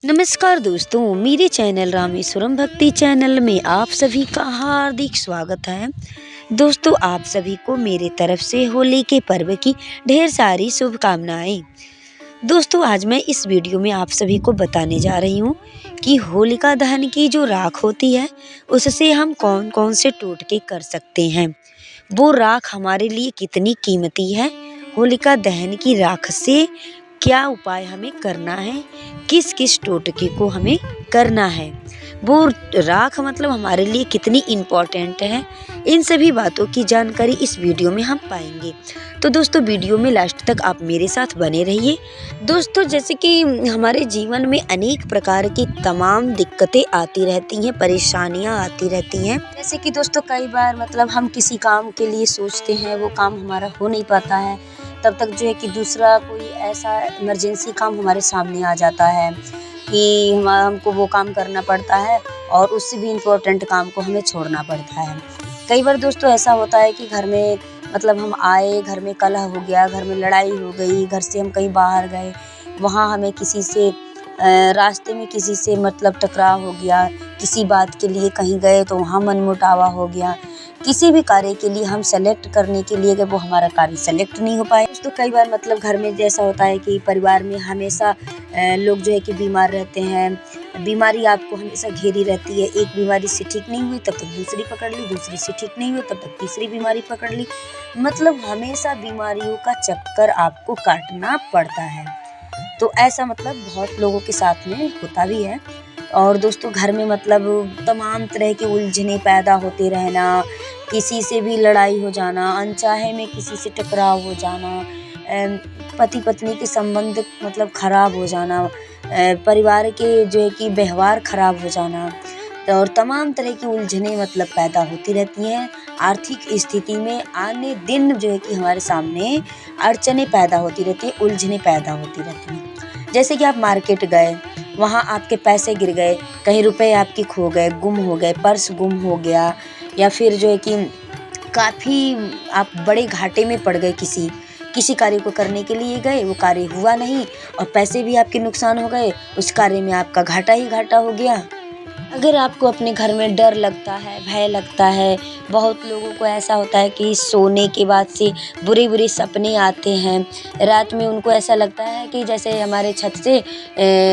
नमस्कार दोस्तों, मेरे चैनल रामेश्वरम भक्ति चैनल में आप सभी का हार्दिक स्वागत है। दोस्तों, आप सभी को मेरे तरफ से होली के पर्व की ढेर सारी शुभकामनाएं। दोस्तों, आज मैं इस वीडियो में आप सभी को बताने जा रही हूँ कि होलिका दहन की जो राख होती है उससे हम कौन कौन से टोटके कर सकते हैं। वो राख हमारे लिए कितनी कीमती है, होलिका दहन की राख से क्या उपाय हमें करना है, किस किस टोटके को हमें करना है, वो राख मतलब हमारे लिए कितनी इम्पोर्टेंट है, इन सभी बातों की जानकारी इस वीडियो में हम पाएंगे। तो दोस्तों, वीडियो में लास्ट तक आप मेरे साथ बने रहिए। दोस्तों, जैसे कि हमारे जीवन में अनेक प्रकार की तमाम दिक्कतें आती रहती हैं, परेशानियां आती रहती हैं। जैसे कि दोस्तों, कई बार मतलब हम किसी काम के लिए सोचते हैं, वो काम हमारा हो नहीं पाता है, तब तक जो है कि दूसरा कोई ऐसा इमरजेंसी काम हमारे सामने आ जाता है कि हमको वो काम करना पड़ता है और उससे भी इम्पोर्टेंट काम को हमें छोड़ना पड़ता है। कई बार दोस्तों ऐसा होता है कि घर में मतलब हम आए, घर में कलह हो गया, घर में लड़ाई हो गई, घर से हम कहीं बाहर गए, वहाँ हमें किसी से रास्ते में किसी से मतलब टकराव हो गया, किसी बात के लिए कहीं गए तो वहाँ मनमुटावा हो गया, किसी भी कार्य के लिए हम सेलेक्ट करने के लिए गए, वो हमारा कार्य सेलेक्ट नहीं हो पाए। तो कई बार मतलब घर में जैसा होता है कि परिवार में हमेशा लोग जो है कि बीमार रहते हैं, बीमारी आपको हमेशा घेरी रहती है। एक बीमारी से ठीक नहीं हुई तब तक दूसरी पकड़ ली, दूसरी से ठीक नहीं हुई तब तक तीसरी बीमारी पकड़ ली, मतलब हमेशा बीमारियों का चक्कर आपको काटना पड़ता है। तो ऐसा मतलब बहुत लोगों के साथ में होता भी है। और दोस्तों, घर में मतलब तमाम तरह के उलझने पैदा होते रहना, किसी से भी लड़ाई हो जाना, अनचाहे में किसी से टकराव हो जाना, पति पत्नी के संबंध मतलब खराब हो जाना, परिवार के जो है कि व्यवहार खराब हो जाना, और तमाम तरह की उलझने मतलब पैदा होती रहती हैं। आर्थिक स्थिति में आने दिन जो है कि हमारे सामने अड़चने पैदा होती रहती है, उलझने पैदा होती रहती हैं। जैसे कि आप मार्केट गए, वहाँ आपके पैसे गिर गए, कहीं रुपए आपके खो गए, गुम हो गए, पर्स गुम हो गया, या फिर जो है कि काफ़ी आप बड़े घाटे में पड़ गए, किसी कार्य को करने के लिए गए, वो कार्य हुआ नहीं और पैसे भी आपके नुकसान हो गए, उस कार्य में आपका घाटा ही घाटा हो गया। अगर आपको अपने घर में डर लगता है, भय लगता है, बहुत लोगों को ऐसा होता है कि सोने के बाद से बुरे-बुरे सपने आते हैं। रात में उनको ऐसा लगता है कि जैसे हमारे छत से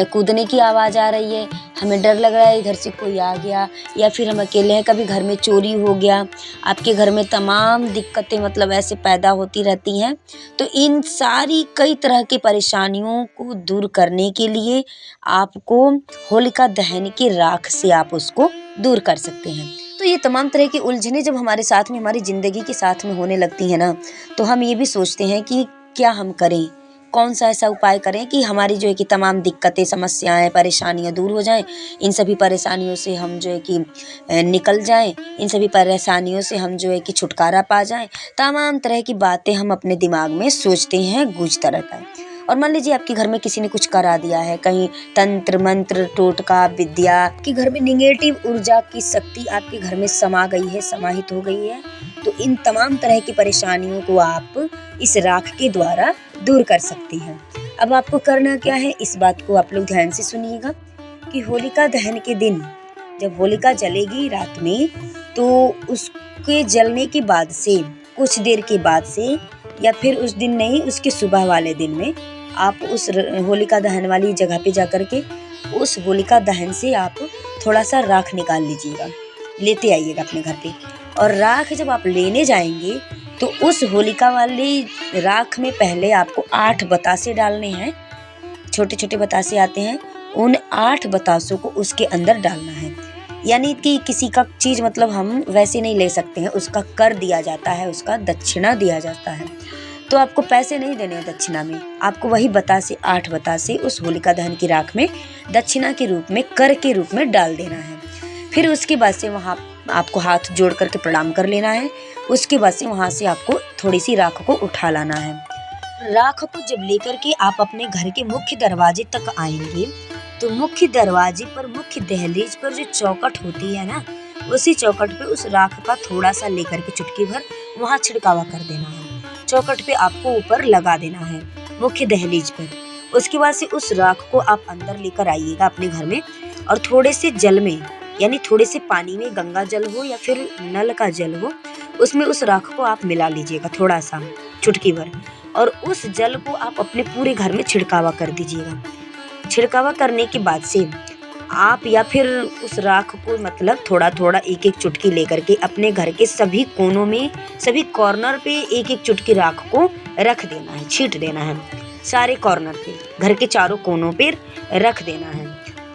कूदने की आवाज़ आ रही है, हमें डर लग रहा है इधर से कोई आ गया, या फिर हम अकेले हैं, कभी घर में चोरी हो गया, आपके घर में तमाम दिक्कतें मतलब ऐसे पैदा होती रहती हैं। तो इन सारी कई तरह की परेशानियों को दूर करने के लिए आपको होलिका दहन की राख से आप उसको दूर कर सकते हैं। तो ये तमाम तरह की उलझने जब हमारे साथ में, हमारी ज़िंदगी के साथ में होने लगती है ना, तो हम ये भी सोचते हैं कि क्या हम करें, कौन सा ऐसा उपाय करें कि हमारी जो है कि तमाम दिक्कतें, समस्याएं, परेशानियां दूर हो जाएं। इन सभी परेशानियों से हम जो है कि निकल जाएं, इन सभी परेशानियों से हम जो है कि छुटकारा पा जाएं। तमाम तरह की बातें हम अपने दिमाग में सोचते हैं, गूंजता रहता है। और मान लीजिए आपके घर में किसी ने कुछ करा दिया है, कहीं तंत्र मंत्र टोटका विद्या, कि घर में निगेटिव ऊर्जा की शक्ति आपके घर में समा गई है, समाहित हो गई है, तो इन तमाम तरह की परेशानियों को आप इस राख के द्वारा दूर कर सकती हैं। अब आपको करना क्या है, इस बात को आप लोग ध्यान से सुनिएगा कि होलिका दहन के दिन जब होलिका जलेगी रात में, तो उसके जलने के बाद से कुछ देर के बाद से, या फिर उस दिन नहीं, उसके सुबह वाले दिन में आप उस होलिका दहन वाली जगह पे जाकर के उस होलिका दहन से आप थोड़ा सा राख निकाल लीजिएगा, लेते आइएगा अपने घर पे। और राख जब आप लेने जाएंगे तो उस होलिका वाली राख में पहले आपको 8 बतासे डालने हैं, छोटे छोटे बतासे आते हैं, उन 8 बतासों को उसके अंदर डालना है। यानी कि किसी का चीज़ मतलब हम वैसे नहीं ले सकते हैं, उसका कर दिया जाता है, उसका दक्षिणा दिया जाता है। तो आपको पैसे नहीं देने हैं दक्षिणा में, आपको वही बतासे, 8 बतासे उस होलिका दहन की राख में दक्षिणा के रूप में, कर के रूप में डाल देना है। फिर उसके बाद से वहाँ आपको हाथ जोड़ करके प्रणाम कर लेना है। उसके बाद से वहाँ से आपको थोड़ी सी राख को उठा लाना है। राख को जब लेकर के आप अपने घर के मुख्य दरवाजे तक आएंगे, तो मुख्य दरवाजे पर, मुख्य दहलीज पर जो चौखट होती है ना, उसी चौखट पे उस राख का थोड़ा सा लेकर के चुटकी भर वहाँ छिड़कावा कर देना है। चौखट पे आपको ऊपर लगा देना है, मुख्य दहलीज पर। उसके बाद से उस राख को आप अंदर लेकर आइएगा अपने घर में, और थोड़े से जल में, यानी थोड़े से पानी में, गंगा जल हो या फिर नल का जल हो, उसमें उस राख को आप मिला लीजिएगा थोड़ा सा, चुटकी भर, और उस जल को आप अपने पूरे घर में छिड़कावा कर दीजिएगा। छिड़कावा करने के बाद से आप या फिर उस राख को मतलब थोड़ा थोड़ा एक एक चुटकी लेकर के अपने घर के सभी कोनों में, सभी कॉर्नर पे एक एक चुटकी राख को रख देना है, छींट देना है। सारे कॉर्नर पे, घर के चारों कोनों पे रख देना है।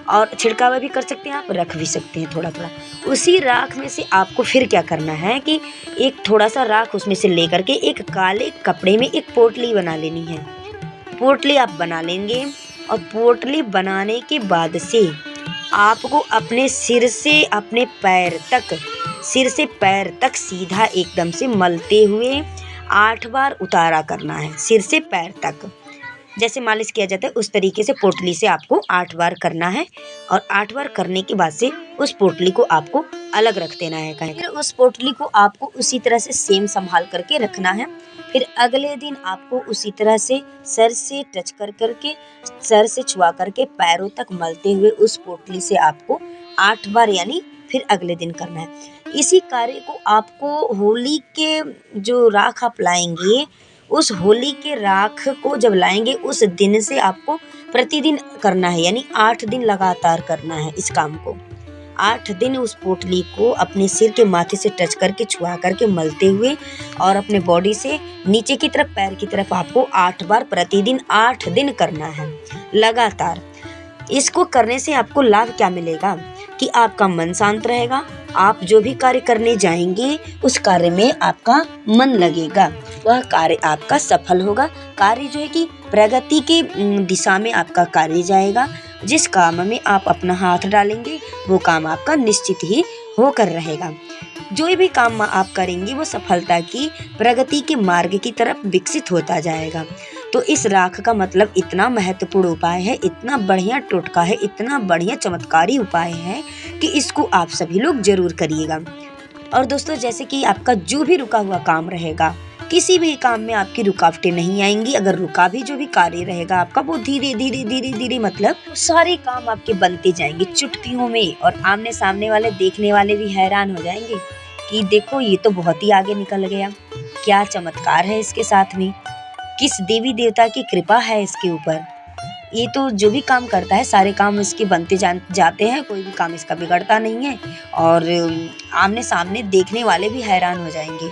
और छिड़कावा भी कर सकते हैं आप, रख भी सकते हैं थोड़ा थोड़ा। उसी राख में से आपको फिर क्या करना है कि एक थोड़ा सा राख उसमें से लेकर के एक काले कपड़े में एक पोटली बना लेनी है। पोटली आप बना लेंगे, और पोटली बनाने के बाद से आपको अपने सिर से अपने पैर तक, सिर से पैर तक सीधा एकदम से मलते हुए 8 बार उतारा करना है, सिर से पैर तक। जैसे मालिश किया जाता है उस तरीके से पोटली से आपको 8 बार करना है। और 8 बार करने के बाद से उस पोटली को आपको अलग रख देना है कहीं। फिर उस पोटली को आपको उसी तरह से सेम संभाल करके रखना है। फिर अगले दिन आपको उसी तरह से सर से टच कर करके, सर से छुआ करके पैरों तक मलते हुए उस पोटली से आपको 8 बार, यानी फिर अगले दिन करना है। इसी कार्य को आपको होली के जो राख आप लाएंगे, उस होली के राख को जब लाएंगे उस दिन से आपको प्रतिदिन करना है, यानी 8 दिन लगातार करना है इस काम को। 8 दिन उस पोटली को अपने सिर के माथे से टच करके, छुआ करके, मलते हुए, और अपने बॉडी से नीचे की तरफ, पैर की तरफ आपको 8 बार प्रतिदिन 8 दिन करना है लगातार। इसको करने से आपको लाभ क्या मिलेगा कि आपका मन शांत रहेगा, आप जो भी कार्य करने जाएंगे उस कार्य में आपका मन लगेगा, वह कार्य आपका सफल होगा। कार्य जो है कि प्रगति के दिशा में आपका कार्य जाएगा। जिस काम में आप अपना हाथ डालेंगे वो काम आपका निश्चित ही होकर रहेगा। जो भी काम आप करेंगे वो सफलता की, प्रगति के मार्ग की तरफ विकसित होता जाएगा। तो इस राख का मतलब इतना महत्वपूर्ण उपाय है, इतना बढ़िया टोटका है, इतना बढ़िया चमत्कारी उपाय है कि इसको आप सभी लोग जरूर करिएगा। और दोस्तों, जैसे कि आपका जो भी रुका हुआ काम रहेगा, किसी भी काम में आपकी रुकावटें नहीं आएंगी। अगर रुका भी जो भी कार्य रहेगा आपका, वो धीरे धीरे धीरे धीरे मतलब सारे काम आपके बनते जाएंगे चुटकियों में। और आमने सामने वाले देखने वाले भी हैरान हो जाएंगे कि देखो ये तो बहुत ही आगे निकल गया, क्या चमत्कार है इसके साथ में, किस देवी देवता की कृपा है इसके ऊपर। ये तो जो भी काम करता है सारे काम इसके बनते जाते हैं, कोई भी काम इसका बिगड़ता नहीं है। और आमने सामने देखने वाले भी हैरान हो जाएंगे।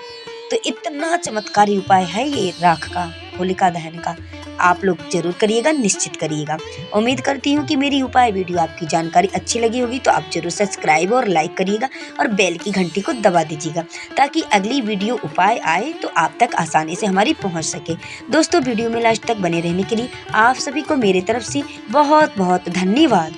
तो इतना चमत्कारी उपाय है ये राख का, होलिका दहन का। आप लोग जरूर करिएगा, निश्चित करिएगा। उम्मीद करती हूँ कि मेरी उपाय वीडियो आपकी जानकारी अच्छी लगी होगी, तो आप जरूर सब्सक्राइब और लाइक करिएगा और बेल की घंटी को दबा दीजिएगा, ताकि अगली वीडियो उपाय आए तो आप तक आसानी से हमारी पहुँच सके। दोस्तों, वीडियो में लास्ट तक बने रहने के लिए आप सभी को मेरे तरफ से बहुत बहुत धन्यवाद।